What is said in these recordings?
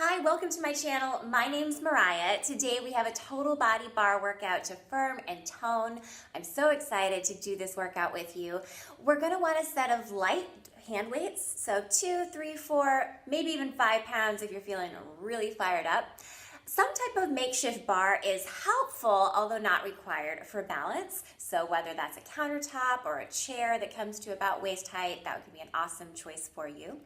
Hi, welcome to my channel. My name's Mariah. Today we have a total body bar workout to firm and tone. I'm so excited to do this workout with you. We're gonna want a set of light hand weights, so 2, 3, 4, maybe even 5 pounds if you're feeling really fired up. Some type of makeshift bar is helpful, although not required for balance. So whether that's a countertop or a chair that comes to about waist height, that would be an awesome choice for you.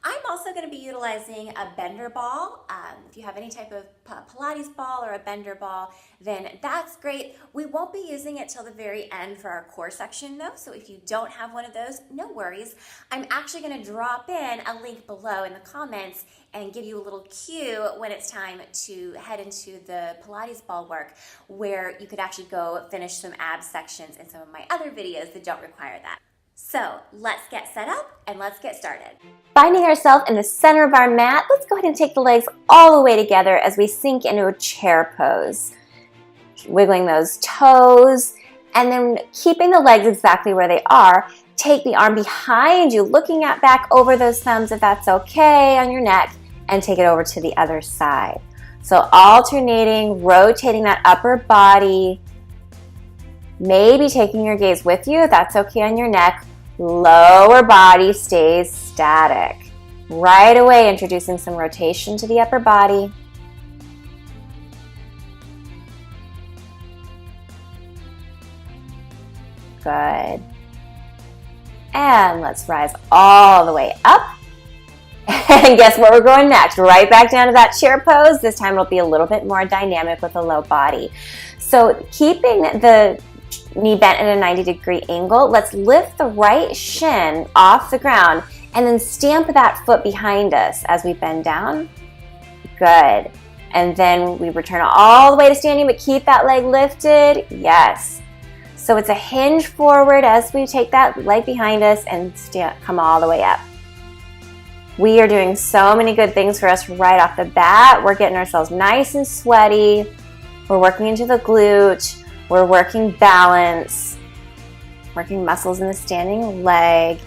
I'm also going to be utilizing a bender ball. If you have any type of Pilates ball or a bender ball, then that's great. We won't be using it till the very end for our core section though, so if you don't have one of those, no worries. I'm actually going to drop in a link below in the comments and give you a little cue when it's time to head into the Pilates ball work, where you could actually go finish some abs sections in some of my other videos that don't require that. So let's get set up and let's get started. Finding ourselves in the center of our mat, let's go ahead and take the legs all the way together as we sink into a chair pose. Wiggling those toes and then keeping the legs exactly where they are. Take the arm behind you, looking at back over those thumbs if that's okay on your neck, and take it over to the other side. So alternating, rotating that upper body, maybe taking your gaze with you if that's okay on your neck. Lower body stays static. Right away, introducing some rotation to the upper body. Good. And let's rise all the way up. And guess where we're going next? Right back down to that chair pose. This time it'll be a little bit more dynamic with a low body. So keeping the knee bent at a 90-degree angle, let's lift the right shin off the ground and then stamp that foot behind us as we bend down. Good. And then we return all the way to standing, but keep that leg lifted. Yes. So it's a hinge forward as we take that leg behind us and come all the way up. We are doing so many good things for us right off the bat. We're getting ourselves nice and sweaty. We're working into the glute. We're working balance, working muscles in the standing leg.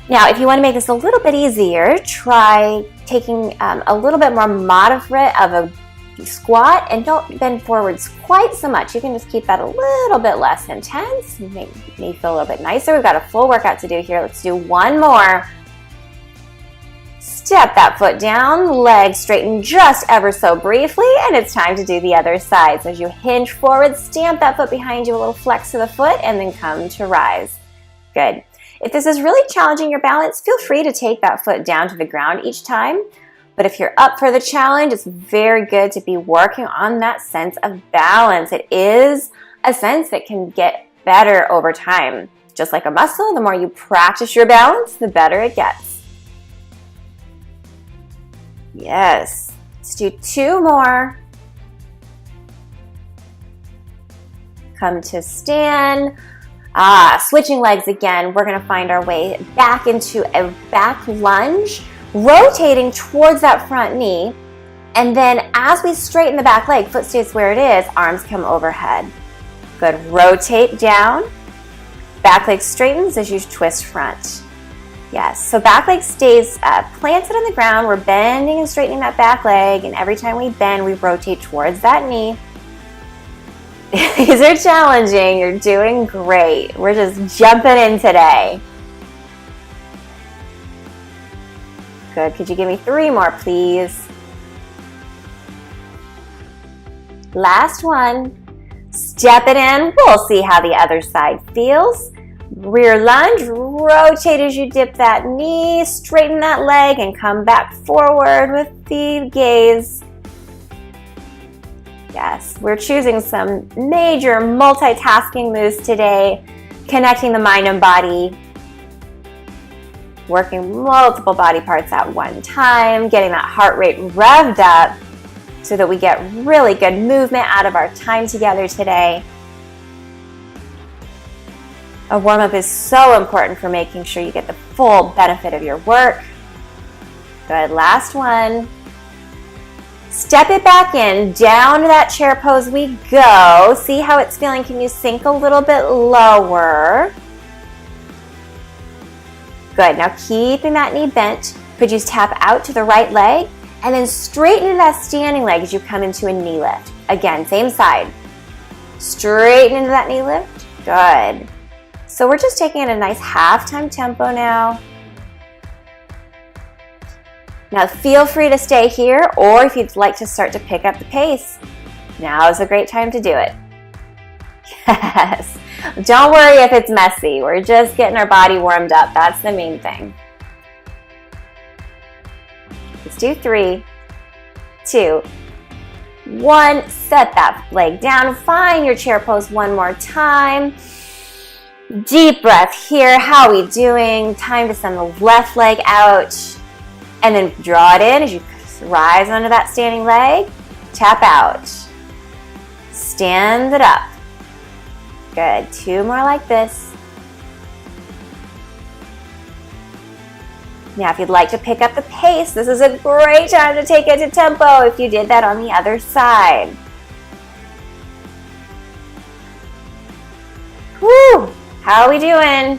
Now, if you want to make this a little bit easier, try taking a little bit more moderate of a squat and don't bend forwards quite so much. You can just keep that a little bit less intense. Make me feel a little bit nicer. We've got a full workout to do here. Let's do one more. Step that foot down, leg straighten just ever so briefly, and it's time to do the other side. So as you hinge forward, stamp that foot behind you, a little flex to the foot, and then come to rise. Good. If this is really challenging your balance, feel free to take that foot down to the ground each time. But if you're up for the challenge, it's very good to be working on that sense of balance. It is a sense that can get better over time. Just like a muscle, the more you practice your balance, the better it gets. Yes, let's do 2 more. Come to stand. Switching legs again. We're going to find our way back into a back lunge, rotating towards that front knee. And then as we straighten the back leg, foot stays where it is, arms come overhead. Good. Rotate down. Back leg straightens as you twist front. Yes, so back leg stays planted on the ground. We're bending and straightening that back leg, and every time we bend, we rotate towards that knee. These are challenging. You're doing great. We're just jumping in today. Good. Could you give me 3 more, please? Last one. Step it in. We'll see how the other side feels. Rear lunge, rotate as you dip that knee, straighten that leg, and come back forward with the gaze. Yes, we're choosing some major multitasking moves today, connecting the mind and body, working multiple body parts at one time, getting that heart rate revved up so that we get really good movement out of our time together today. A warm-up is so important for making sure you get the full benefit of your work. Good, last one. Step it back in, down to that chair pose we go. See how it's feeling. Can you sink a little bit lower? Good, now keeping that knee bent. Could you tap out to the right leg and then straighten into that standing leg as you come into a knee lift. Again, same side. Straighten into that knee lift. Good. So we're just taking it a nice half-time tempo now. Now feel free to stay here, or if you'd like to start to pick up the pace, now is a great time to do it. Yes. Don't worry if it's messy. We're just getting our body warmed up. That's the main thing. Let's do 3, 2, 1. Set that leg down. Find your chair pose one more time. Deep breath here. How are we doing? Time to send the left leg out. And then draw it in as you rise onto that standing leg. Tap out. Stand it up. Good. 2 more like this. Now, if you'd like to pick up the pace, this is a great time to take it to tempo if you did that on the other side. Woo! How are we doing?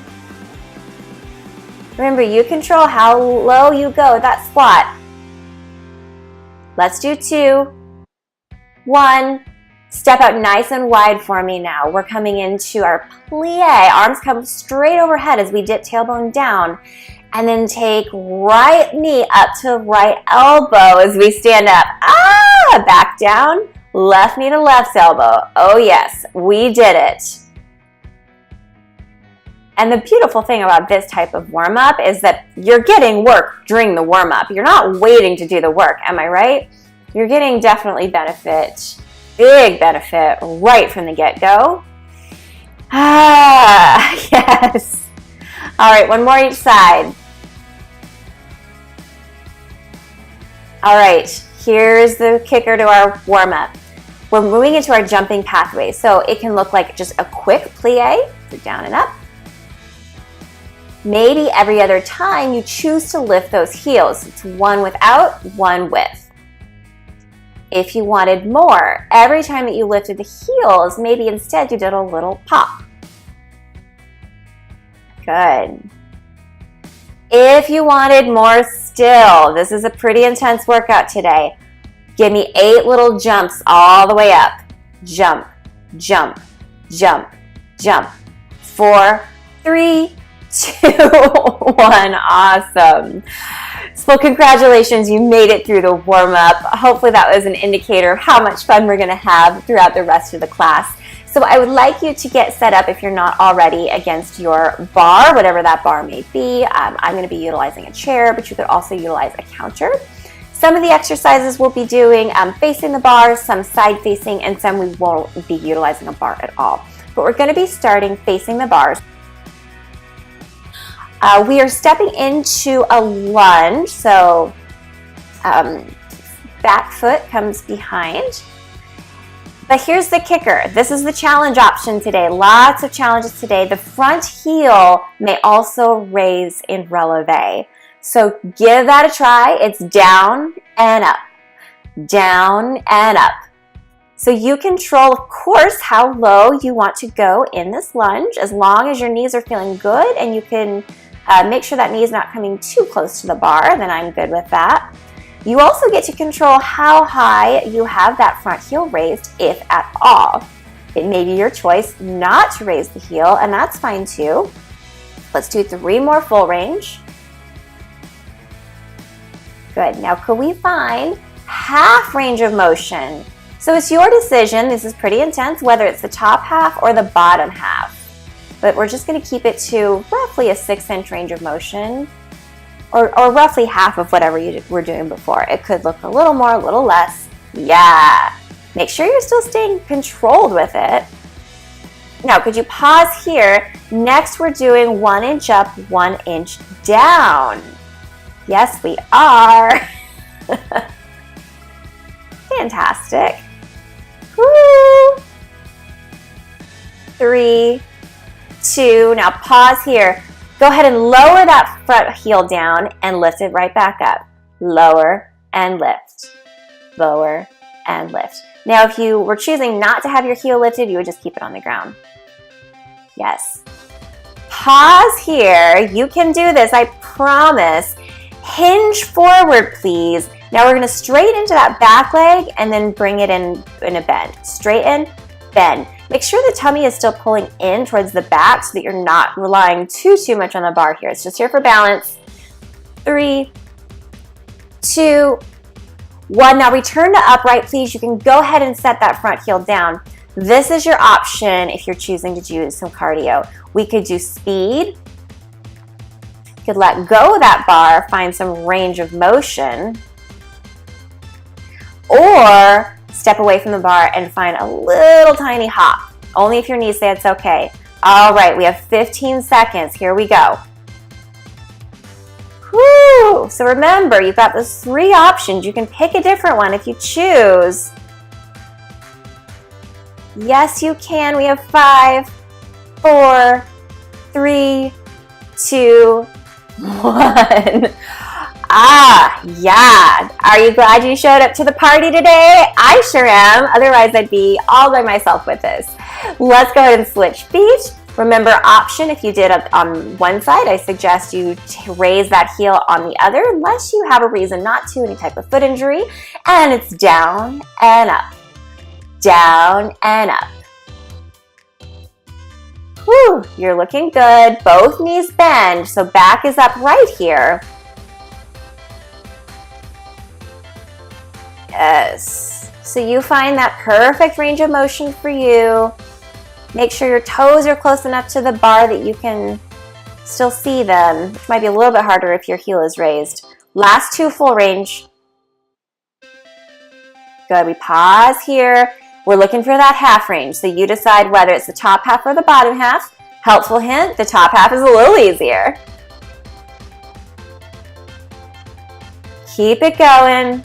Remember, you control how low you go with that squat. Let's do 2, 1. Step out nice and wide for me now. We're coming into our plie. Arms come straight overhead as we dip tailbone down. And then take right knee up to right elbow as we stand up. Back down. Left knee to left elbow. Oh yes, we did it. And the beautiful thing about this type of warm-up is that you're getting work during the warm-up. You're not waiting to do the work, am I right? You're getting definitely benefit, big benefit right from the get-go. Yes. All right, one more each side. All right, here's the kicker to our warm-up. We're moving into our jumping pathway. So it can look like just a quick plie, so down and up. Maybe every other time you choose to lift those heels. It's one without, one with. If you wanted more, every time that you lifted the heels, maybe instead you did a little pop. Good. If you wanted more still, this is a pretty intense workout today. Give me 8 little jumps all the way up. Jump, jump, jump, jump. 4, 3, 2, 1. Awesome. Well, congratulations, you made it through the warm-up. Hopefully that was an indicator of how much fun we're going to have throughout the rest of the class. So I would like you to get set up, if you're not already, against your bar, whatever that bar may be. I'm going to be utilizing a chair, but you could also utilize a counter. Some of the exercises we'll be doing facing the bar, some side facing, and some we won't be utilizing a bar at all. But we're going to be starting facing the bars. We are stepping into a lunge, so back foot comes behind. But here's the kicker. This is the challenge option today. Lots of challenges today. The front heel may also raise in releve. So give that a try. It's down and up, down and up. So you control, of course, how low you want to go in this lunge, as long as your knees are feeling good and you can make sure that knee is not coming too close to the bar, then I'm good with that. You also get to control how high you have that front heel raised, if at all. It may be your choice not to raise the heel, and that's fine too. Let's do 3 more full range. Good. Now could we find half range of motion? So it's your decision. This is pretty intense, whether it's the top half or the bottom half. But we're just going to keep it to roughly a 6-inch range of motion, or roughly half of whatever you were doing before. It could look a little more, a little less. Yeah. Make sure you're still staying controlled with it. Now, could you pause here? Next, we're doing 1 inch up, 1 inch down. Yes, we are. Fantastic. Woo! 3, 2, now pause here. Go ahead and lower that front heel down and lift it right back up. Lower and lift. Lower and lift. Now, if you were choosing not to have your heel lifted, you would just keep it on the ground. Yes. Pause here. You can do this, I promise. Hinge forward, please. Now we're gonna straighten into that back leg and then bring it in a bend. Straighten, bend. Make sure the tummy is still pulling in towards the back so that you're not relying too much on the bar here. It's just here for balance. 3, 2, 1. Now return to upright, please. You can go ahead and set that front heel down. This is your option if you're choosing to do some cardio. We could do speed. You could let go of that bar, find some range of motion, or step away from the bar and find a little tiny hop. Only if your knees say it's okay. All right, we have 15 seconds. Here we go. Woo! So remember, you've got those 3 options. You can pick a different one if you choose. Yes, you can. We have 5, 4, 3, 2, 1. Ah, yeah. Are you glad you showed up to the party today? I sure am. Otherwise, I'd be all by myself with this. Let's go ahead and switch feet. Remember, option, if you did it on one side, I suggest you raise that heel on the other unless you have a reason not to, any type of foot injury. And it's down and up, down and up. Whew, you're looking good. Both knees bend, so back is up right here. Yes. So you find that perfect range of motion for you. Make sure your toes are close enough to the bar that you can still see them, which might be a little bit harder if your heel is raised. Last 2 full range. Good, we pause here. We're looking for that half range, so you decide whether it's the top half or the bottom half. Helpful hint, the top half is a little easier. Keep it going.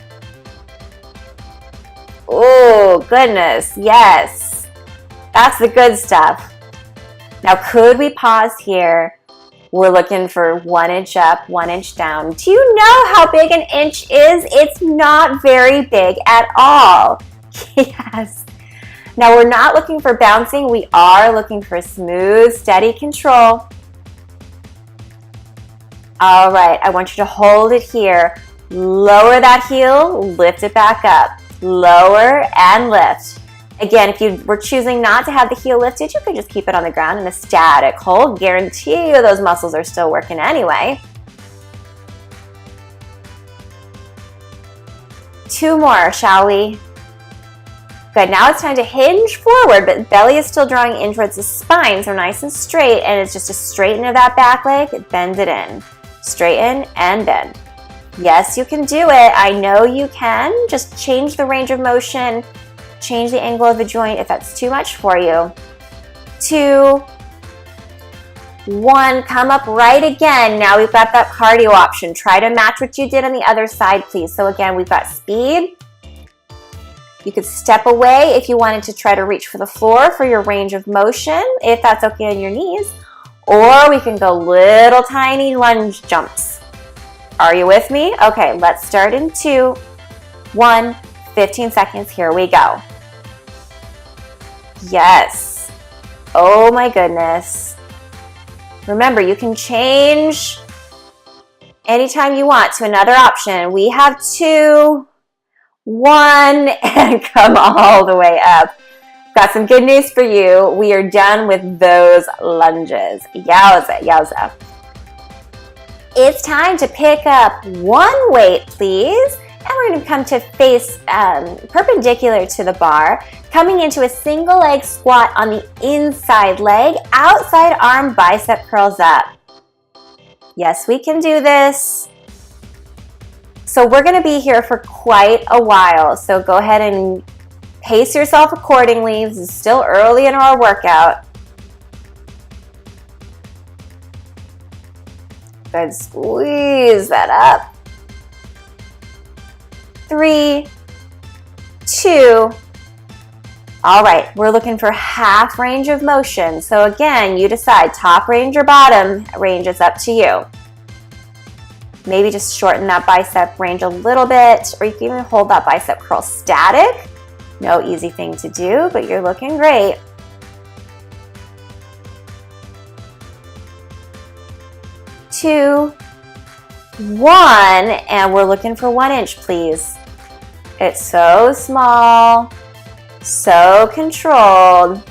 Oh, goodness, yes. That's the good stuff. Now, could we pause here? We're looking for 1 inch up, 1 inch down. Do you know how big an inch is? It's not very big at all. Yes. Now, we're not looking for bouncing. We are looking for smooth, steady control. All right, I want you to hold it here. Lower that heel, lift it back up. Lower and lift. Again, if you were choosing not to have the heel lifted, you could just keep it on the ground in a static hold. Guarantee you those muscles are still working anyway. 2 more, shall we? Good, now it's time to hinge forward, but belly is still drawing in towards the spine, so nice and straight, and it's just a straighten of that back leg, bend it in. Straighten and bend. Yes, you can do it. I know you can. Just change the range of motion, change the angle of the joint if that's too much for you. 2, 1, come up right again. Now we've got that cardio option. Try to match what you did on the other side, please. So again, we've got speed. You could step away if you wanted to try to reach for the floor for your range of motion, if that's okay on your knees. Or we can go little tiny lunge jumps. Are you with me? Okay, let's start in 2, 1, 15 seconds. Here we go. Yes. Oh my goodness. Remember, you can change anytime you want to another option. We have 2, 1, and come all the way up. Got some good news for you. We are done with those lunges. Yowza, yowza. It's time to pick up 1 weight, please. And we're going to come to face perpendicular to the bar, coming into a single leg squat on the inside leg, outside arm bicep curls up. Yes, we can do this. So we're going to be here for quite a while. So go ahead and pace yourself accordingly. This is still early in our workout. Good, squeeze that up. 3, 2. All right, we're looking for half range of motion. So again, you decide top range or bottom range, it's up to you. Maybe just shorten that bicep range a little bit, or you can even hold that bicep curl static. No easy thing to do, but you're looking great. 2, 1, and we're looking for 1 inch, please. It's so small, so controlled.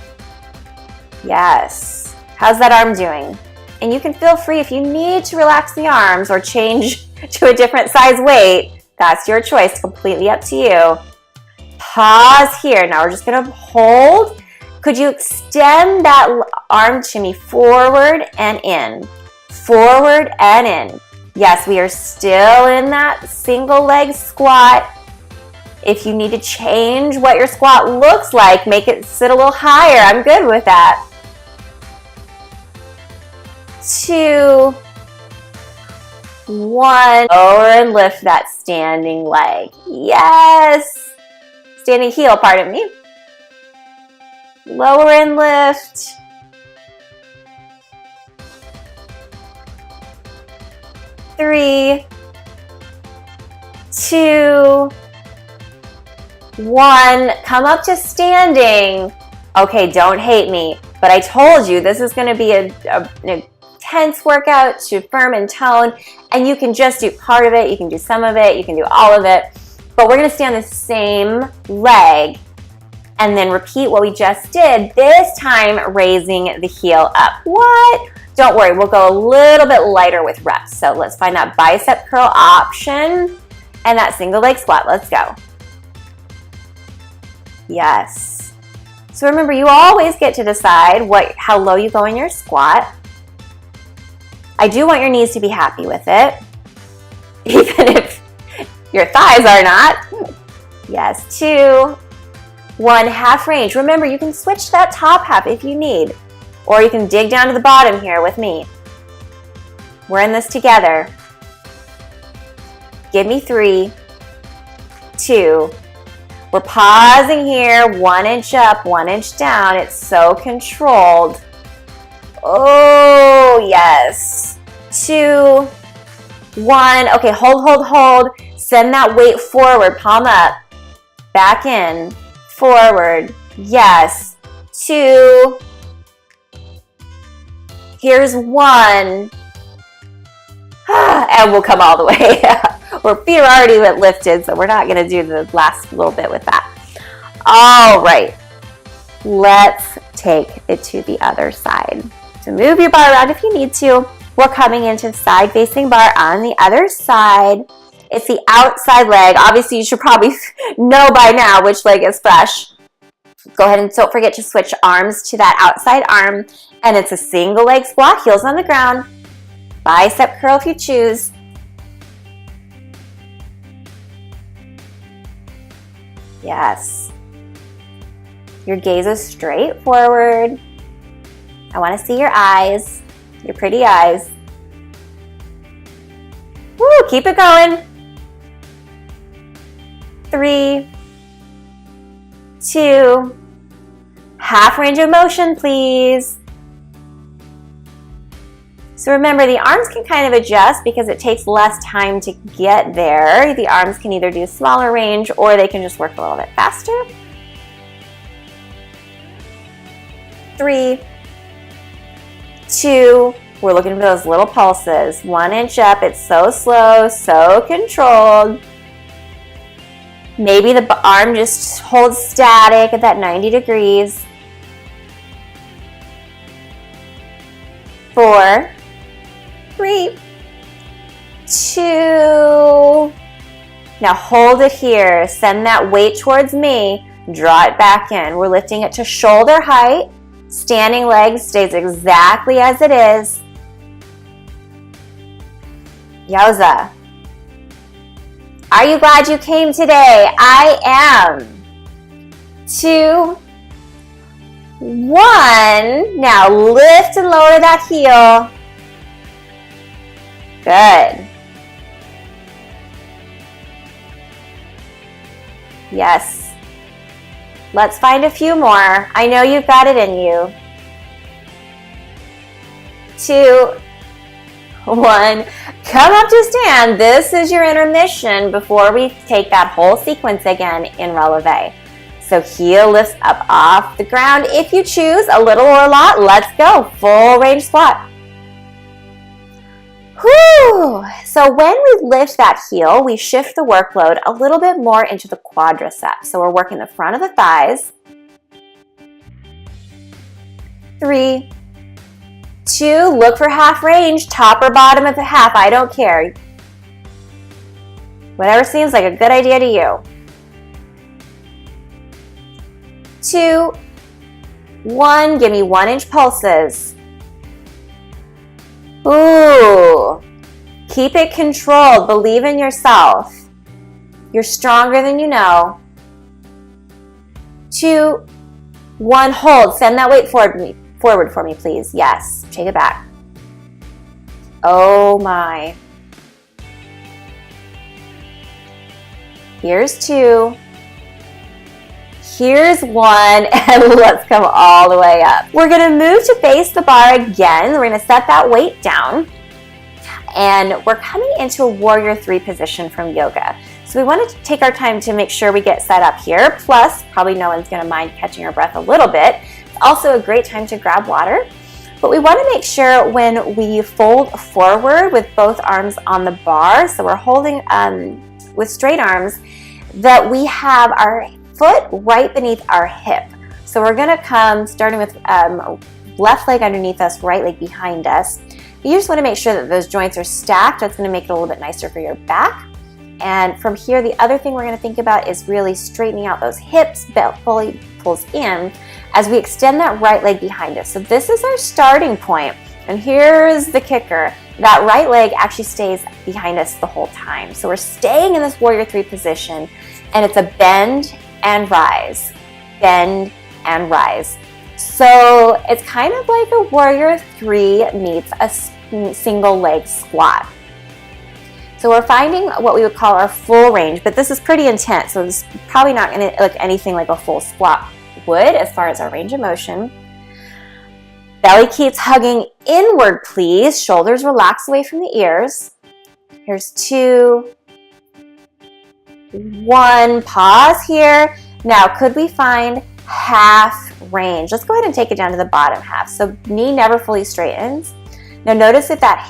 Yes. How's that arm doing? And you can feel free if you need to relax the arms or change to a different size weight. That's your choice, completely up to you. Pause here. Now we're just gonna hold. Could you extend that arm to me forward and in? Forward and in. Yes, we are still in that single leg squat. If you need to change what your squat looks like, make it sit a little higher. I'm good with that. 2, 1. Lower and lift that standing leg. Yes. Standing heel, pardon me. Lower and lift. 3, 2, 1. Come up to standing. Okay, don't hate me, but I told you this is going to be an intense workout to firm and tone, and you can just do part of it, you can do some of it, you can do all of it, but we're going to stay on the same leg and then repeat what we just did, this time raising the heel up. What? Don't worry, we'll go a little bit lighter with reps. So let's find that bicep curl option and that single leg squat. Let's go. Yes. So remember, you always get to decide how low you go in your squat. I do want your knees to be happy with it, even if your thighs are not. Yes, 2, 1, half range. Remember, you can switch that top half if you need, or you can dig down to the bottom here with me. We're in this together. Give me 3, 2. We're pausing here, 1 inch up, 1 inch down. It's so controlled. Oh, yes. 2, 1. Okay, hold. Send that weight forward, palm up, back in, forward. Yes. 2. Here's 1. And we'll come all the way. Our feet are already lifted, so we're not going to do the last little bit with that. All right. Let's take it to the other side. So move your bar around if you need to. We're coming into side-facing bar on the other side. It's the outside leg. Obviously, you should probably know by now which leg is fresh. Go ahead and don't forget to switch arms to that outside arm. And it's a single leg squat, heels on the ground. Bicep curl if you choose. Yes. Your gaze is straight forward. I want to see your eyes, your pretty eyes. Woo, keep it going. 3, 2, half range of motion, please. So remember, the arms can kind of adjust because it takes less time to get there. The arms can either do smaller range or they can just work a little bit faster. 3, 2, we're looking for those little pulses. 1 inch up, it's so slow, so controlled. Maybe the arm just holds static at that 90 degrees. 4, 3, 2. Now hold it here. Send that weight towards me. Draw it back in. We're lifting it to shoulder height. Standing leg stays exactly as it is. Yowza. Are you glad you came today? I am. 2, 1. Now lift and lower that heel. Good. Yes. Let's find a few more. I know you've got it in you. 2, 1. Come up to stand. This is your intermission before we take that whole sequence again in releve. So heel lifts up off the ground. If you choose, a little or a lot, let's go. Full range squat. Whew. So when we lift that heel, we shift the workload a little bit more into the quadriceps. So we're working the front of the thighs. 3, 2, look for half range, top or bottom of the half, I don't care. Whatever seems like a good idea to you. 2, 1, give me 1-inch pulses. Ooh, keep it controlled, believe in yourself. You're stronger than you know. 2, 1, hold, send that weight forward for me, please. Yes, take it back. Oh my. Here's 2. Here's 1, and let's come all the way up. We're gonna move to face the bar again. We're gonna set that weight down, and we're coming into a warrior 3 position from yoga. So we want to take our time to make sure we get set up here. Plus, probably no one's gonna mind catching our breath a little bit. It's also a great time to grab water. But we want to make sure when we fold forward with both arms on the bar, so we're holding with straight arms, that we have our foot right beneath our hip. So we're gonna come starting with left leg underneath us, right leg behind us. You just wanna make sure that those joints are stacked. That's gonna make it a little bit nicer for your back. And from here, the other thing we're gonna think about is really straightening out those hips, belt fully pulls in as we extend that right leg behind us. So this is our starting point. And here's the kicker. That right leg actually stays behind us the whole time. So we're staying in this warrior 3 position, and it's a bend and rise, bend and rise. So it's kind of like a warrior 3 meets a single leg squat. So we're finding what we would call our full range, but this is pretty intense. So this is probably not gonna look anything like a full squat would as far as our range of motion. Belly keeps hugging inward, please. Shoulders relax away from the ears. Here's 2, 1, pause here. Now, could we find half range? Let's go ahead and take it down to the bottom half. So knee never fully straightens. Now notice if that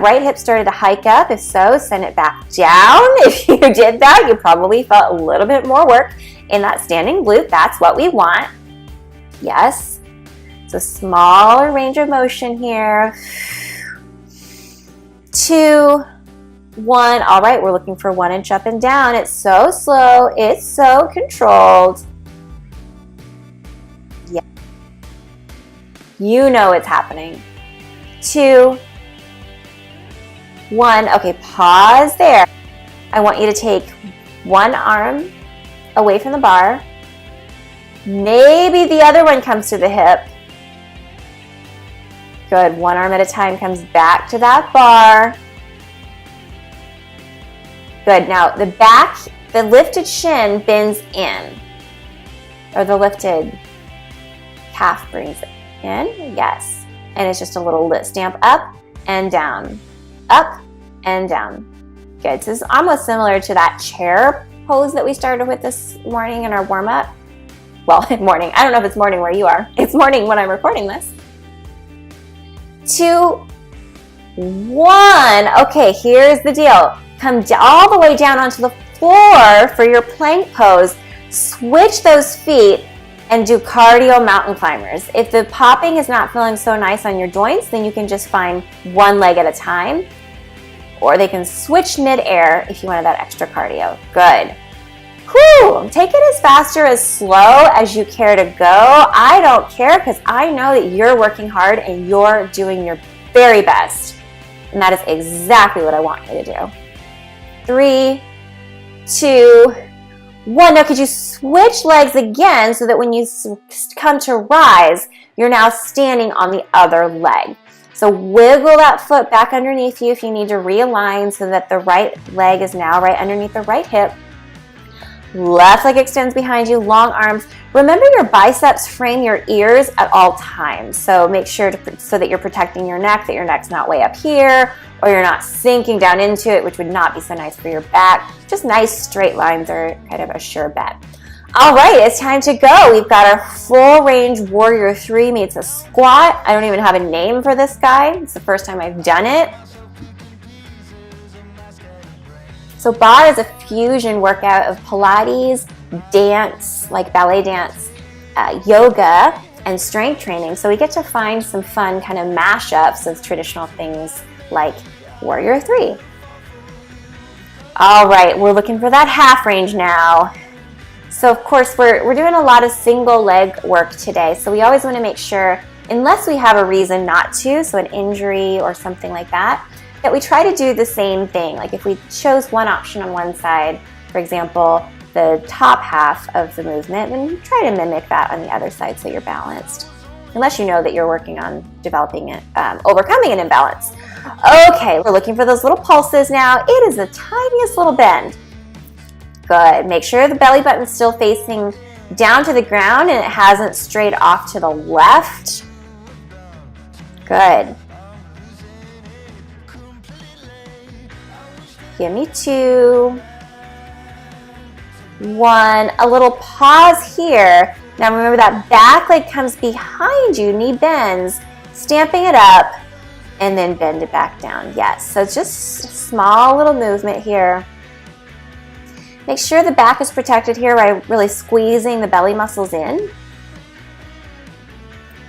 right hip started to hike up. If so, send it back down. If you did that, you probably felt a little bit more work in that standing glute. That's what we want. Yes. So smaller range of motion here. 2, 1. All right, we're looking for 1 inch up and down. It's so slow. It's so controlled. Yeah. You know it's happening. 2, 1. Okay, pause there. I want you to take one arm away from the bar. Maybe the other one comes to the hip. Good. One arm at a time comes back to that bar. Good. Now the back, the lifted shin bends in, or the lifted calf brings it in. Yes. And it's just a little stamp up and down, up and down. Good. So this is almost similar to that chair pose that we started with this morning in our warm up. Well, morning. I don't know if it's morning where you are. It's morning when I'm recording this. 2, 1. Okay, here's the deal. Come all the way down onto the floor for your plank pose. Switch those feet and do cardio mountain climbers. If the popping is not feeling so nice on your joints, then you can just find one leg at a time, or they can switch mid-air if you wanted that extra cardio. Good. Whew. Take it as fast or as slow as you care to go. I don't care, because I know that you're working hard and you're doing your very best. And that is exactly what I want you to do. 3, 2, 1. Now could you switch legs again so that when you come to rise, you're now standing on the other leg. So wiggle that foot back underneath you if you need to realign so that the right leg is now right underneath the right hip. Left leg extends behind you, long arms. Remember, your biceps frame your ears at all times. So make sure so that you're protecting your neck, that your neck's not way up here, or you're not sinking down into it, which would not be so nice for your back. Just nice straight lines are kind of a sure bet. All right, it's time to go. We've got our full range warrior 3 meets a squat. I don't even have a name for this guy. It's the first time I've done it. So barre is a fusion workout of Pilates, dance, like ballet dance, yoga, and strength training. So we get to find some fun kind of mashups of traditional things like Warrior 3. All right, we're looking for that half range now. So of course, we're doing a lot of single leg work today. So we always want to make sure, unless we have a reason not to, so an injury or something like that, that we try to do the same thing. Like if we chose one option on one side, for example, the top half of the movement, then try to mimic that on the other side so you're balanced. Unless you know that you're working on developing it, overcoming an imbalance. Okay, we're looking for those little pulses now. It is the tiniest little bend. Good. Make sure the belly button's still facing down to the ground and it hasn't strayed off to the left. Good. Give me 2. 1. A little pause here. Now remember that back leg comes behind you, knee bends, stamping it up, and then bend it back down. Yes, so just a small little movement here. Make sure the back is protected here by really squeezing the belly muscles in.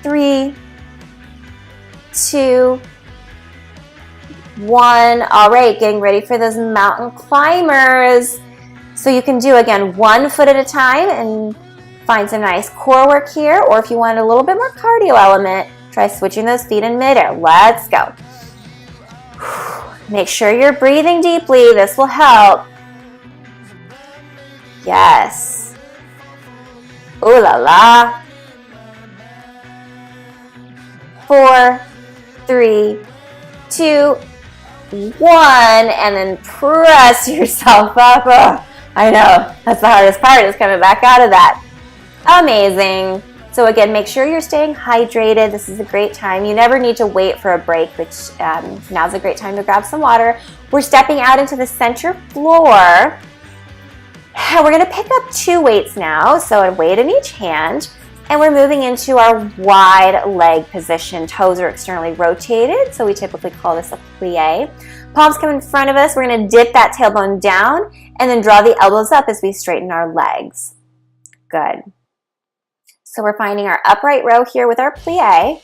3, 2, 1. All right, getting ready for those mountain climbers. So you can do, again, 1 foot at a time and find some nice core work here, or if you want a little bit more cardio element, try switching those feet in midair. Let's go. Make sure you're breathing deeply. This will help. Yes. Ooh la la. 4, 3, 2, 1, and then press yourself up. Oh, I know, that's the hardest part, is coming back out of that. Amazing. So again, make sure you're staying hydrated. This is a great time. You never need to wait for a break, which now's a great time to grab some water. We're stepping out into the center floor. We're going to pick up 2 weights now, so a weight in each hand, and we're moving into our wide leg position. Toes are externally rotated, so we typically call this a plie. Palms come in front of us. We're going to dip that tailbone down and then draw the elbows up as we straighten our legs. Good. So we're finding our upright row here with our plie.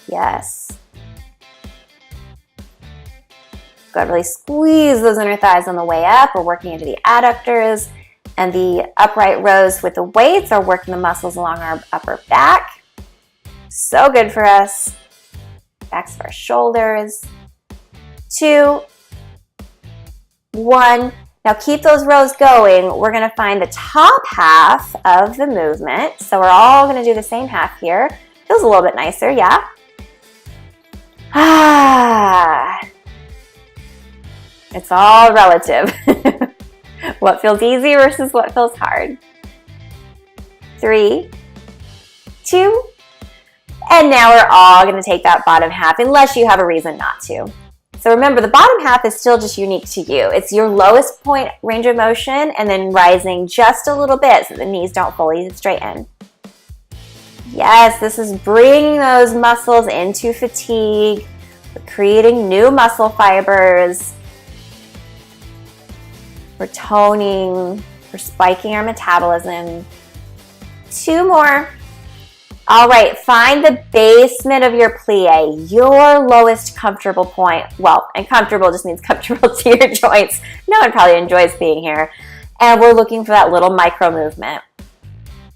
Yes. Good. Really squeeze those inner thighs on the way up. We're working into the adductors, and the upright rows with the weights are working the muscles along our upper back. So good for us. Backs of our shoulders. 2, 1. Now keep those rows going. We're going to find the top half of the movement. So we're all going to do the same half here. Feels a little bit nicer, yeah? It's all relative. What feels easy versus what feels hard. 3, 2, and now we're all going to take that bottom half, unless you have a reason not to. So remember, the bottom half is still just unique to you. It's your lowest point range of motion and then rising just a little bit so the knees don't fully straighten. Yes, this is bringing those muscles into fatigue. We're creating new muscle fibers. We're toning. We're spiking our metabolism. 2 more. All right, find the basement of your plie, your lowest comfortable point. Well, and comfortable just means comfortable to your joints. No one probably enjoys being here. And we're looking for that little micro movement.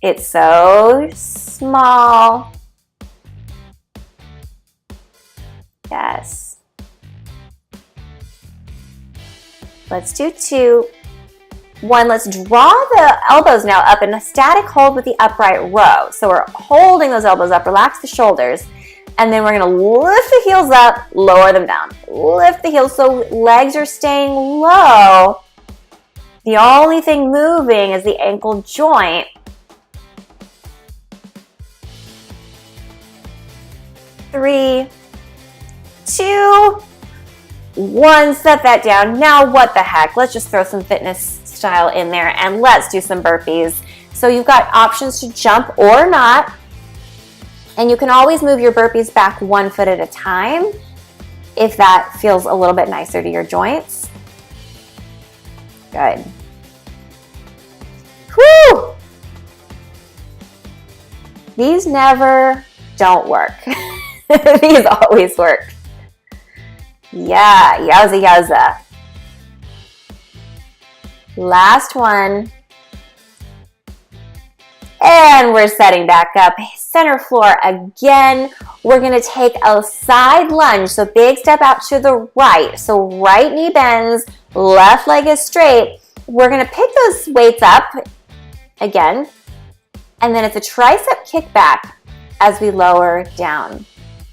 It's so small. Yes. Let's do 2. 1, let's draw the elbows now up in a static hold with the upright row. So we're holding those elbows up, relax the shoulders, and then we're going to lift the heels up, lower them down. Lift the heels so legs are staying low. The only thing moving is the ankle joint. 3, 2, 1, set that down. Now what the heck? Let's just throw some fitness style in there and let's do some burpees. So you've got options to jump or not, and you can always move your burpees back 1 foot at a time. if that feels a little bit nicer to your joints. Good. Whew! These never don't work. These always work. Yeah, yowza yowza. Last one. And we're setting back up. Center floor again. We're gonna take a side lunge. So big step out to the right. So right knee bends, left leg is straight. We're gonna pick those weights up again. And then it's a tricep kickback as we lower down.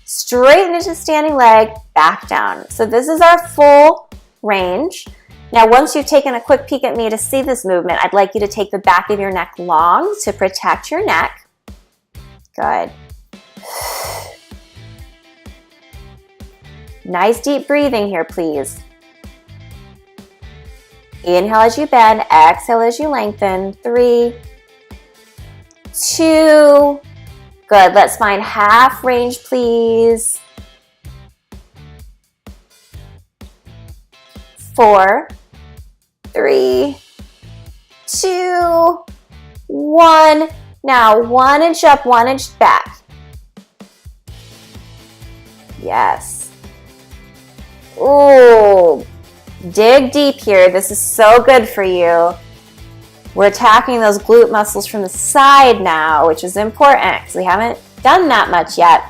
Straighten into standing leg, back down. So this is our full range. Now, once you've taken a quick peek at me to see this movement, I'd like you to take the back of your neck long to protect your neck. Good. Nice deep breathing here, please. Inhale as you bend, exhale as you lengthen. 3, 2, good. Let's find half range, please. 4, 3, 2, 1. Now 1 inch up, 1 inch back. Yes. Ooh, dig deep here. This is so good for you. We're attacking those glute muscles from the side now, which is important because we haven't done that much yet.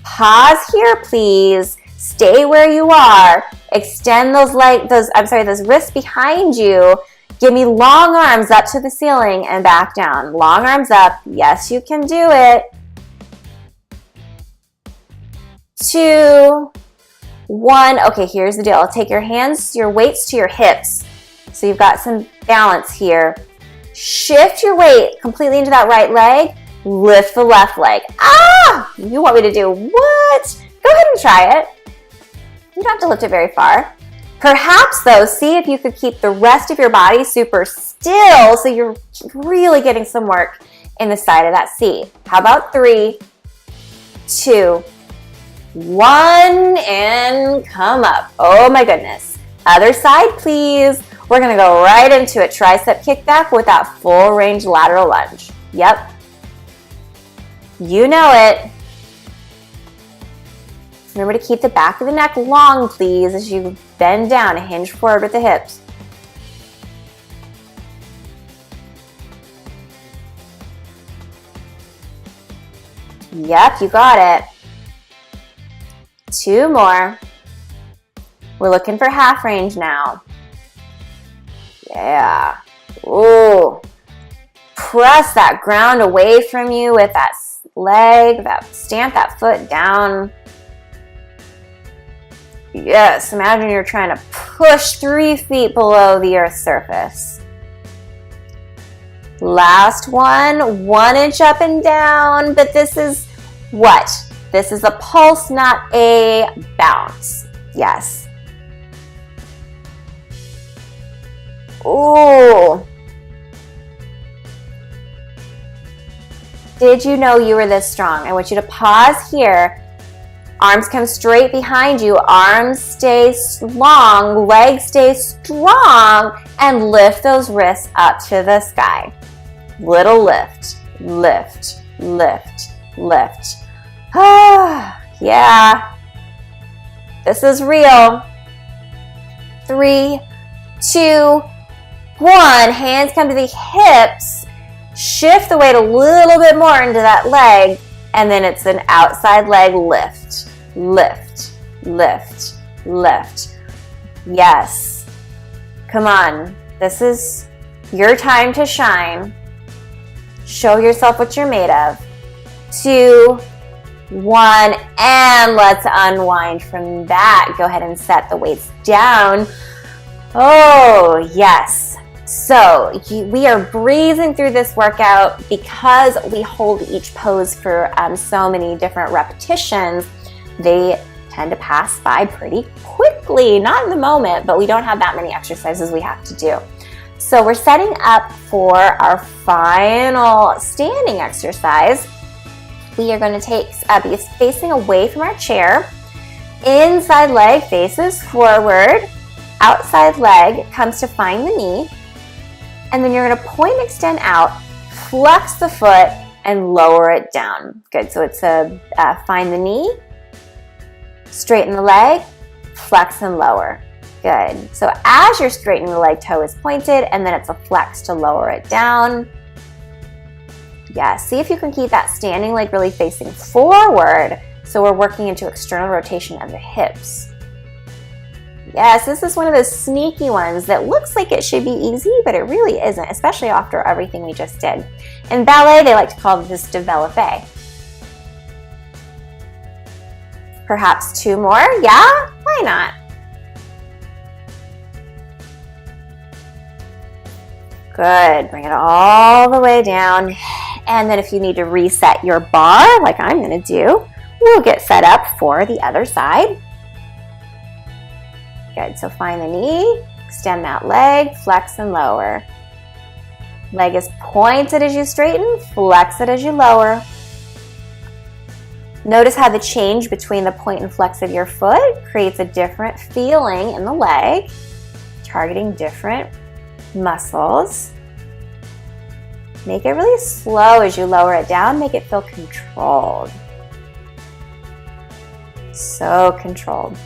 Pause here, please. Stay where you are. Extend those wrists behind you. Give me long arms up to the ceiling and back down. Long arms up. Yes, you can do it. 2, 1. Okay, here's the deal. Take your hands, your weights to your hips. So you've got some balance here. Shift your weight completely into that right leg. Lift the left leg. Ah! You want me to do what? Go ahead and try it. You don't have to lift it very far. Perhaps, though, see if you could keep the rest of your body super still so you're really getting some work in the side of that seat. How about 3, 2, 1, and come up. Oh my goodness. Other side, please. We're gonna go right into it. Tricep kickback with that full range lateral lunge. Yep. You know it. Remember to keep the back of the neck long, please, as you bend down and hinge forward with the hips. Yep, you got it. 2 more. We're looking for half range now. Yeah. Ooh. Press that ground away from you with that leg, stamp that foot down. Yes, imagine you're trying to push 3 feet below the earth's surface. Last one, 1 inch up and down, but this is what? This is a pulse, not a bounce. Yes. Ooh. Did you know you were this strong? I want you to pause here. Arms come straight behind you. Arms stay long. Legs stay strong. And lift those wrists up to the sky. Little lift, lift, lift, lift. Ah, yeah. This is real. 3, 2, 1. Hands come to the hips. Shift the weight a little bit more into that leg. And then it's an outside leg lift, lift, lift, lift. Yes. Come on. This is your time to shine. Show yourself what you're made of. 2, 1, and let's unwind from that. Go ahead and set the weights down. Oh, yes. So we are breezing through this workout because we hold each pose for so many different repetitions. They tend to pass by pretty quickly, not in the moment, but we don't have that many exercises we have to do. So we're setting up for our final standing exercise. We are going to be facing away from our chair. Inside leg faces forward, outside leg comes to find the knee, and then you're going to point, extend out, flex the foot, and lower it down. Good, so it's a find the knee, straighten the leg, flex and lower. Good, so as you're straightening the leg, toe is pointed, and then it's a flex to lower it down. Yeah, see if you can keep that standing leg really facing forward. So we're working into external rotation of the hips. Yes, this is one of those sneaky ones that looks like it should be easy, but it really isn't, especially after everything we just did. In ballet, they like to call this développé. Perhaps 2 more? Yeah? Why not? Good, bring it all the way down. And then if you need to reset your bar, like I'm gonna do, we'll get set up for the other side. Good, so find the knee, extend that leg, flex and lower. Leg is pointed as you straighten, flex it as you lower. Notice how the change between the point and flex of your foot creates a different feeling in the leg, targeting different muscles. Make it really slow as you lower it down, make it feel controlled. So controlled.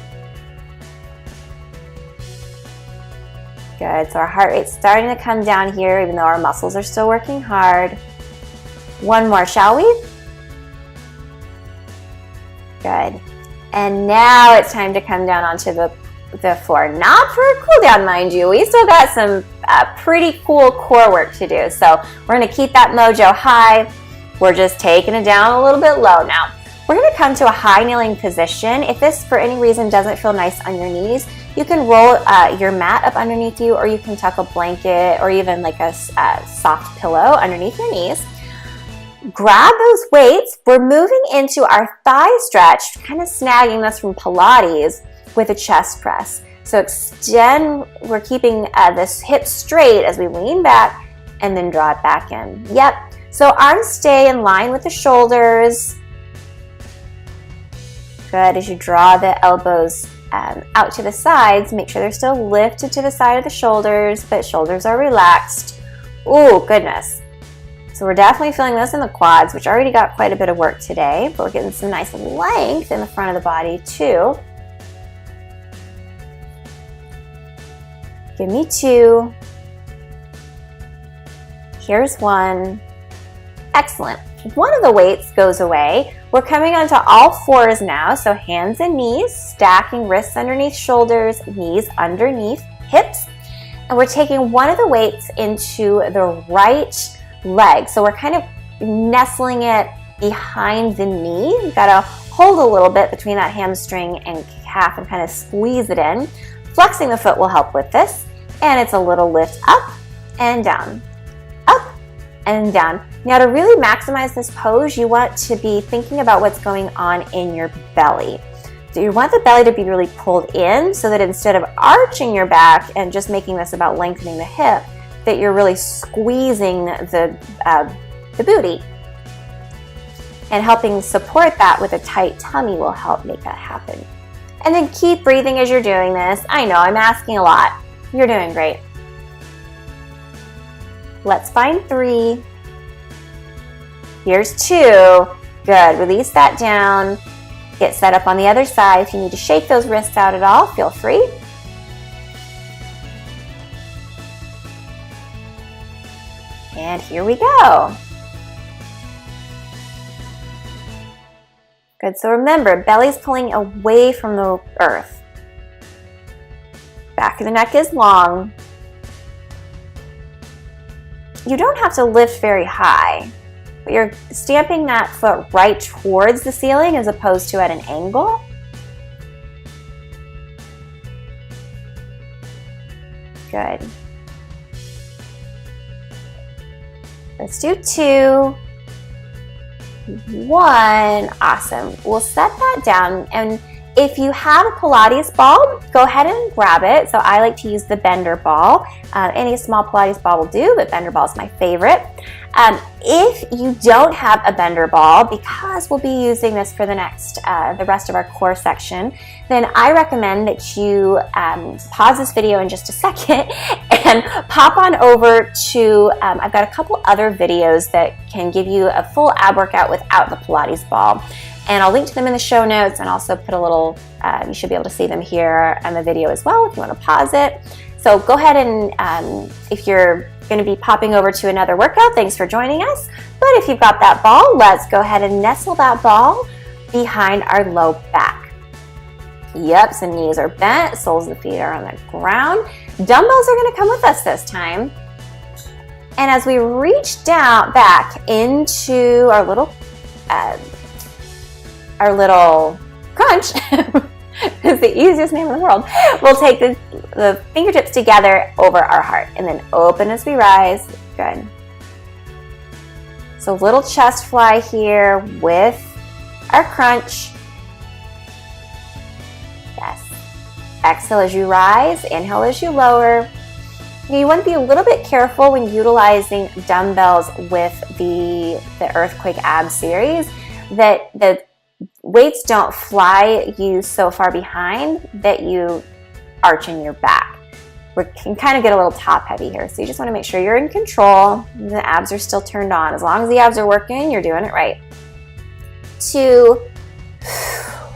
Good, so our heart rate's starting to come down here even though our muscles are still working hard. 1 more, shall we? Good. And now it's time to come down onto the floor. Not for a cool down, mind you. We still got some pretty cool core work to do. So we're gonna keep that mojo high. We're just taking it down a little bit low now. We're gonna come to a high kneeling position. If this for any reason doesn't feel nice on your knees, you can roll your mat up underneath you, or you can tuck a blanket or even like a soft pillow underneath your knees. Grab those weights. We're moving into our thigh stretch, kind of snagging this from Pilates with a chest press. So extend, we're keeping this hip straight as we lean back and then draw it back in. Yep, so arms stay in line with the shoulders. Good, as you draw the elbows out to the sides, make sure they're still lifted to the side of the shoulders, but shoulders are relaxed. Ooh, goodness. So we're definitely feeling this in the quads, which already got quite a bit of work today, but we're getting some nice length in the front of the body too. Give me 2. Here's 1. Excellent. One of the weights goes away. We're coming onto all 4s now, so hands and knees, stacking wrists underneath shoulders, knees underneath hips. And we're taking one of the weights into the right leg. So we're kind of nestling it behind the knee. You've got to hold a little bit between that hamstring and calf and kind of squeeze it in. Flexing the foot will help with this. And it's a little lift up and down, up and down. Now to really maximize this pose, you want to be thinking about what's going on in your belly. So you want the belly to be really pulled in so that instead of arching your back and just making this about lengthening the hip, that you're really squeezing the booty. And helping support that with a tight tummy will help make that happen. And then keep breathing as you're doing this. I know, I'm asking a lot. You're doing great. Let's find 3. Here's 2. Good, release that down. Get set up on the other side. If you need to shake those wrists out at all, feel free. And here we go. Good, so remember, belly's pulling away from the earth. Back of the neck is long. You don't have to lift very high, but you're stamping that foot right towards the ceiling as opposed to at an angle. Good. Let's do 2. 1, awesome. We'll set that down, and If you have a Pilates ball, go ahead and grab it. So I like to use the bender ball. Any small Pilates ball will do, but bender ball is my favorite. If you don't have a bender ball, because we'll be using this for the rest of our core section, then I recommend that you pause this video in just a second and pop on over to, I've got a couple other videos that can give you a full ab workout without the Pilates ball. And I'll link to them in the show notes and also put a little, you should be able to see them here on the video as well if you want to pause it. So go ahead and if you're going to be popping over to another workout, thanks for joining us. But if you've got that ball, let's go ahead and nestle that ball behind our low back. Yep, so knees are bent, soles of the feet are on the ground. Dumbbells are going to come with us this time. And as we reach down back into our little crunch, is the easiest name in the world. We'll take the fingertips together over our heart and then open as we rise. Good. So little chest fly here with our crunch. Yes. Exhale as you rise, inhale as you lower. You want to be a little bit careful when utilizing dumbbells with the Earthquake Ab series that the weights don't fly you so far behind that you arch in your back. We can kind of get a little top heavy here, so you just want to make sure you're in control. The abs are still turned on. As long as the abs are working, you're doing it right. 2,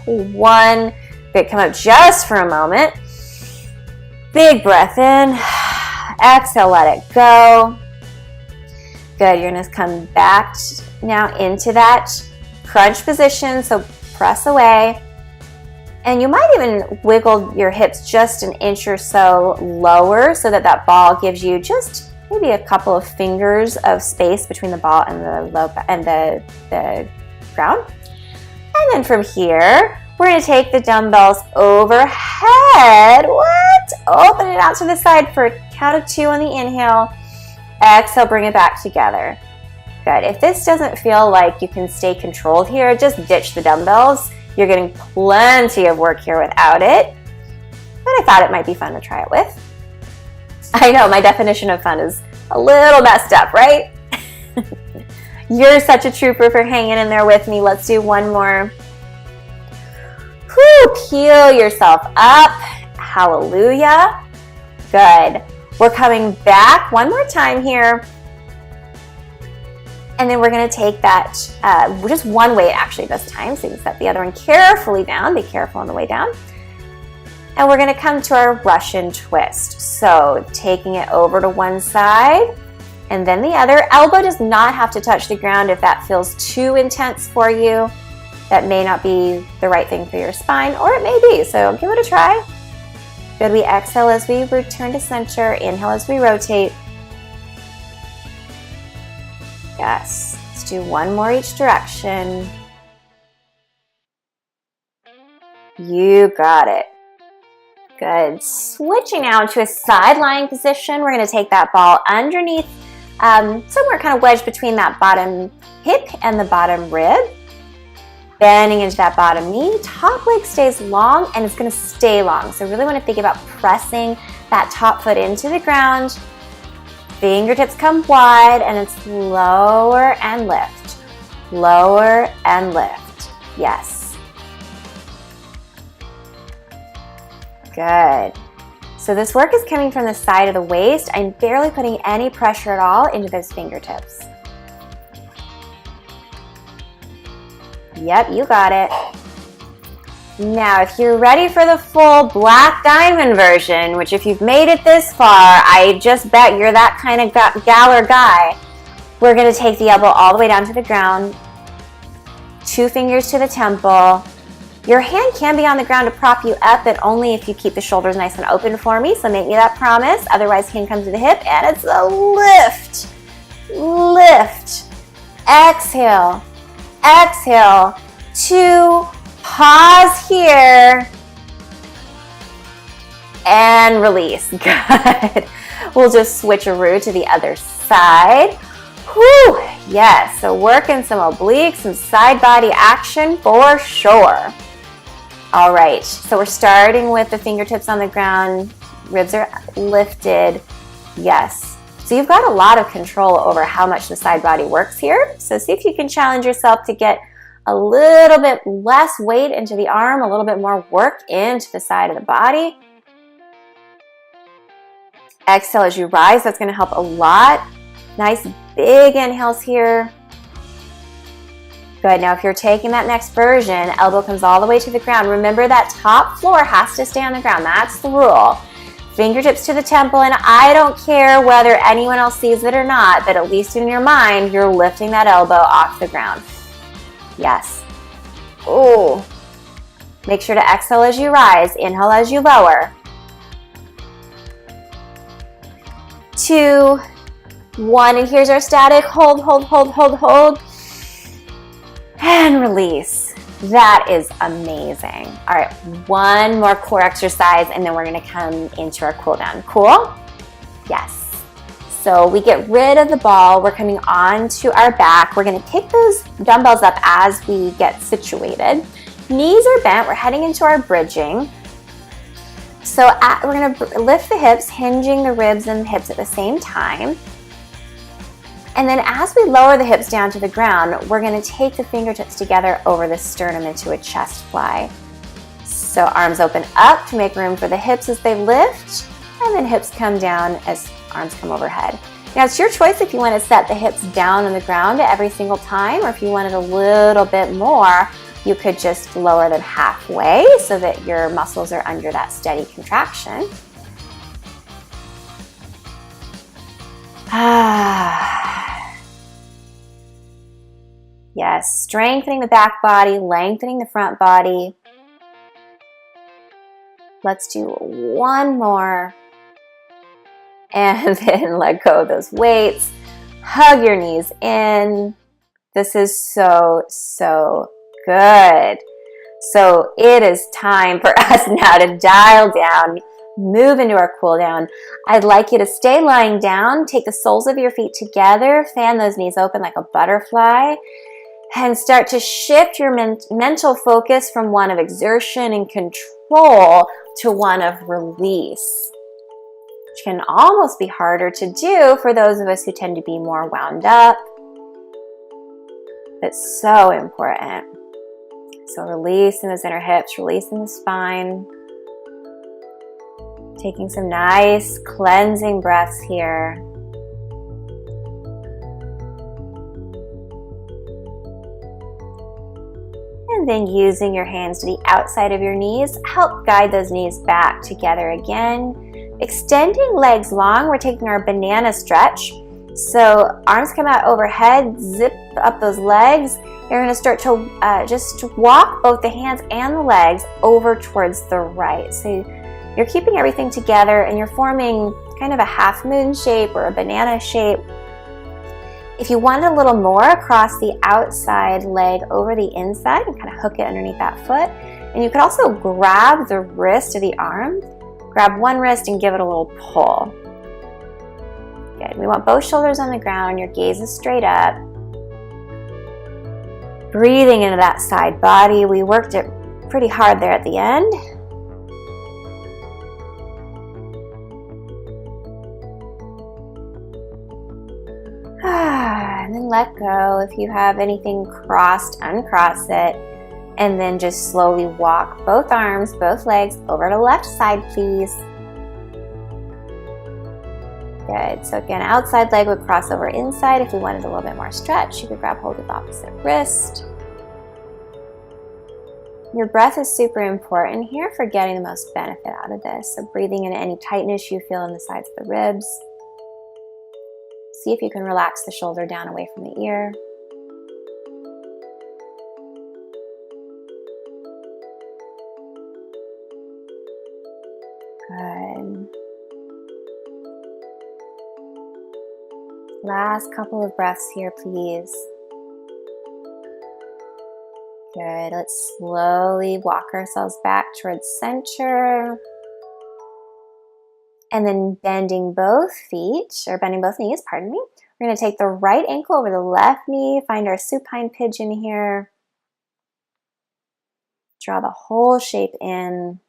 1. Good, come up just for a moment. Big breath in. Exhale, let it go. Good, you're going to come back now into that crunch position, so press away. And you might even wiggle your hips just an inch or so lower so that that ball gives you just maybe a couple of fingers of space between the ball and the ground. And then from here, we're going to take the dumbbells overhead. What? Open it out to the side for a count of 2 on the inhale. Exhale, bring it back together. Good. If this doesn't feel like you can stay controlled here, just ditch the dumbbells. You're getting plenty of work here without it. But I thought it might be fun to try it with. I know, my definition of fun is a little messed up, right? You're such a trooper for hanging in there with me. Let's do one more. Whew, peel yourself up. Hallelujah. Good. We're coming back one more time here. And then we're going to take that, just one weight actually this time, so you can set the other one carefully down. Be careful on the way down. And we're going to come to our Russian twist. So taking it over to one side and then the other. Elbow does not have to touch the ground if that feels too intense for you. That may not be the right thing for your spine, or it may be, so give it a try. Good, we exhale as we return to center, inhale as we rotate. Yes, let's do one more each direction. You got it. Good. Switching now to a side lying position. We're going to take that ball underneath, somewhere kind of wedged between that bottom hip and the bottom rib. Bending into that bottom knee. Top leg stays long and it's going to stay long. So really want to think about pressing that top foot into the ground. Fingertips come wide and it's lower and lift. Lower and lift. Yes. Good. So this work is coming from the side of the waist. I'm barely putting any pressure at all into those fingertips. Yep, you got it. Now, if you're ready for the full black diamond version, which if you've made it this far, I just bet you're that kind of gal or guy, we're going to take the elbow all the way down to the ground, 2 fingers to the temple. Your hand can be on the ground to prop you up, but only if you keep the shoulders nice and open for me, so make me that promise. Otherwise, hand comes to the hip, and it's a lift. Lift. Exhale. Exhale. 2. Pause here. And release. Good. We'll just switcheroo to the other side. Whew. Yes. So working some obliques, some side body action for sure. All right, so we're starting with the fingertips on the ground, ribs are lifted, yes. So you've got a lot of control over how much the side body works here. So see if you can challenge yourself to get a little bit less weight into the arm, a little bit more work into the side of the body. Exhale as you rise, that's gonna help a lot. Nice big inhales here. Good, now if you're taking that next version, elbow comes all the way to the ground. Remember that top floor has to stay on the ground, that's the rule. Fingertips to the temple, and I don't care whether anyone else sees it or not, but at least in your mind, you're lifting that elbow off the ground. Yes. Ooh. Make sure to exhale as you rise, inhale as you lower. 2, 1, and here's our static. Hold, hold, hold, hold, hold. And release. That is amazing. All right, one more core exercise and then we're gonna come into our cool down. Cool? Yes. So we get rid of the ball, we're coming onto our back. We're gonna pick those dumbbells up as we get situated. Knees are bent, we're heading into our bridging. So we're gonna lift the hips, hinging the ribs and the hips at the same time. And then as we lower the hips down to the ground, we're gonna take the fingertips together over the sternum into a chest fly. So arms open up to make room for the hips as they lift, and then hips come down as arms come overhead. Now it's your choice if you wanna set the hips down on the ground every single time, or if you wanted a little bit more, you could just lower them halfway so that your muscles are under that steady contraction. Yes, strengthening the back body, lengthening the front body. Let's do one more. And then let go of those weights. Hug your knees in. This is so, so good. So it is time for us now to dial down, move into our cool down. I'd like you to stay lying down, take the soles of your feet together, fan those knees open like a butterfly, and start to shift your mental focus from one of exertion and control to one of release, which can almost be harder to do for those of us who tend to be more wound up. It's so important. So releasing those inner hips, releasing the spine. Taking some nice cleansing breaths here. And then using your hands to the outside of your knees, help guide those knees back together again. Extending legs long, we're taking our banana stretch. So arms come out overhead, zip up those legs. You're going to start to just walk both the hands and the legs over towards the right. So you're keeping everything together and you're forming kind of a half moon shape or a banana shape. If you want a little more, across the outside leg over the inside and kind of hook it underneath that foot. And you could also grab the wrist of the arm, grab one wrist and give it a little pull. Good. We want both shoulders on the ground, your gaze is straight up. Breathing into that side body. We worked it pretty hard there at the end. And then let go. If you have anything crossed, uncross it. And then just slowly walk both arms, both legs over to left side, please. Good. So again, outside leg would cross over inside. If we wanted a little bit more stretch, you could grab hold of the opposite wrist. Your breath is super important here for getting the most benefit out of this. So breathing in any tightness you feel in the sides of the ribs. See if you can relax the shoulder down away from the ear. Good. Last couple of breaths here, please. Good. Let's slowly walk ourselves back towards center. And then bending both feet, or bending both knees, pardon me. We're going to take the right ankle over the left knee, find our supine pigeon here. Draw the whole shape in.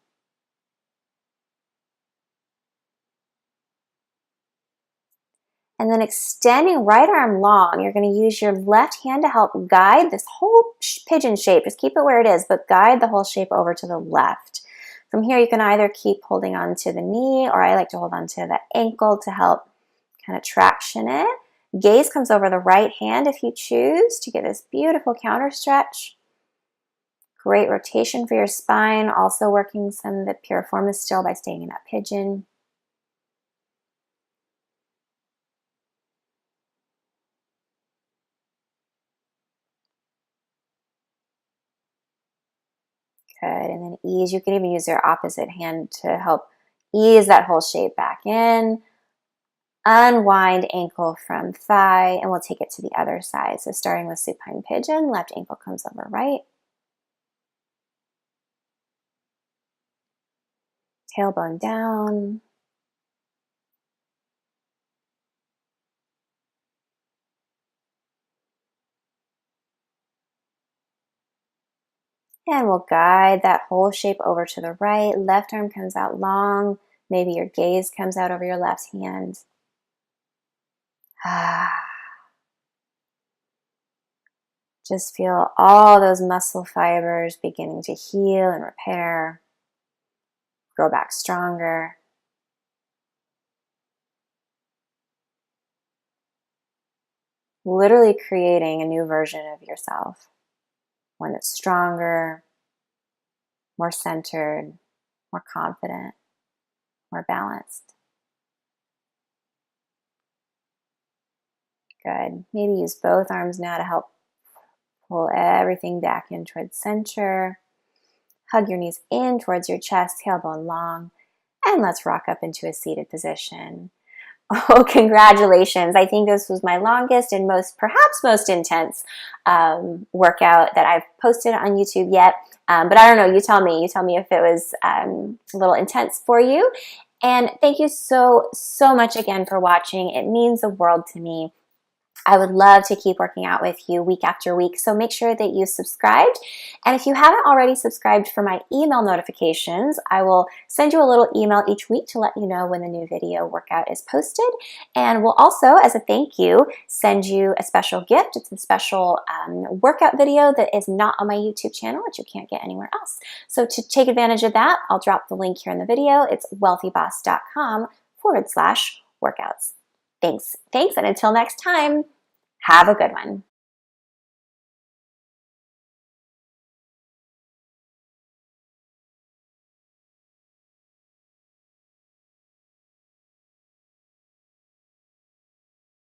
And then extending right arm long, you're going to use your left hand to help guide this whole pigeon shape. Just keep it where it is, but guide the whole shape over to the left. From here, you can either keep holding on to the knee, or I like to hold on to the ankle to help kind of traction it. Gaze comes over the right hand if you choose to get this beautiful counter stretch. Great rotation for your spine, also working some of the piriformis still by staying in that pigeon. Good, and then ease. You can even use your opposite hand to help ease that whole shape back in. Unwind ankle from thigh, and we'll take it to the other side. So starting with supine pigeon, left ankle comes over right. Tailbone down. And we'll guide that whole shape over to the right. Left arm comes out long. Maybe your gaze comes out over your left hand. Just feel all those muscle fibers beginning to heal and repair. Grow back stronger. Literally creating a new version of yourself. One that's stronger, more centered, more confident, more balanced. Good. Maybe use both arms now to help pull everything back in towards center. Hug your knees in towards your chest, tailbone long, and let's rock up into a seated position. Oh, congratulations. I think this was my longest and perhaps most intense workout that I've posted on YouTube yet. But I don't know, you tell me if it was a little intense for you. And thank you so much again for watching. It means the world to me. I would love to keep working out with you week after week, so make sure that you subscribed. And if you haven't already subscribed for my email notifications, I will send you a little email each week to let you know when the new video workout is posted. And we'll also, as a thank you, send you a special gift. It's a special workout video that is not on my YouTube channel, which you can't get anywhere else. So to take advantage of that, I'll drop the link here in the video. It's wealthyboss.com/workouts. Thanks, and until next time, have a good one.